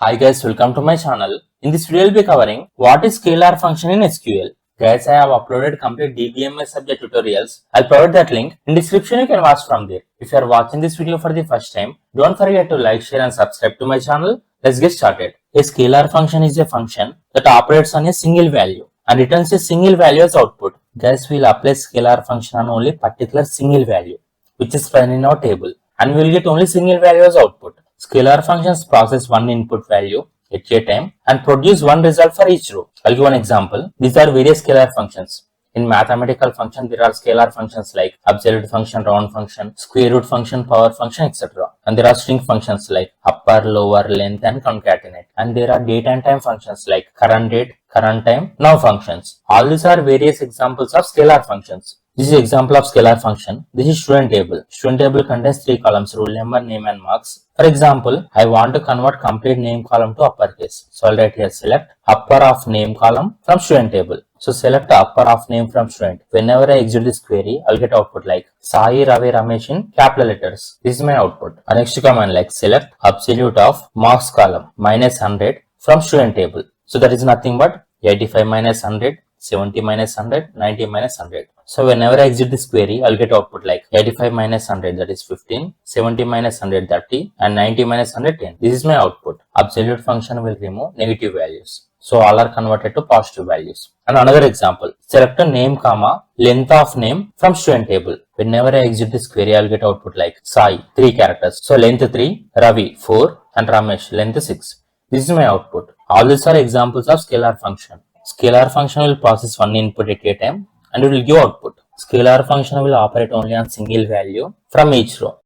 Hi guys, welcome to my channel. In this video, we'll be covering what is scalar function in SQL. Guys, I have uploaded complete DBMS subject tutorials. I'll provide that link in description. You can watch from there. If you are watching this video for the first time, don't forget to like, share and subscribe to my channel. Let's get started. A scalar function is a function that operates on a single value and returns a single value as output. Guys, we'll apply scalar function on only particular single value, which is present in our table, and we will get only single value as output. Scalar functions process one input value at a time and produce one result for each row. I'll give one example. These are various scalar functions. In mathematical function, there are scalar functions like absolute function, round function, square root function, power function, etc. And there are string functions like upper, lower, length, and concatenate. And there are date and time functions like current date, current time, now functions. All these are various examples of scalar functions. This is an example of scalar function. This is student table. Student table contains three columns: roll number, name, and marks. For example, I want to convert complete name column to uppercase. So I'll write here select upper of name column from student table. So select the upper of name from student. Whenever I execute this query, I'll get output like Sai, Ravi, Ramesh in capital letters. This is my output. Our next command like select absolute of marks column minus 100 from student table. So that is nothing but 85 minus 100, 70 minus 100, 90 minus 100. So whenever I execute this query, I'll get output like 85 minus 100, that is 15, 70 minus 100, 30, and 90 minus 100, 10. This is my output. Absolute function will remove negative values. So all are converted to positive values. And another example, select a name comma length of name from student table. Whenever I execute this query, I'll get output like Sai, 3 characters. So length 3, Ravi 4, and Ramesh length 6. This is my output. All these are examples of scalar function. Scalar function will process one input at a time and it will give output. Scalar function will operate only on single value from each row.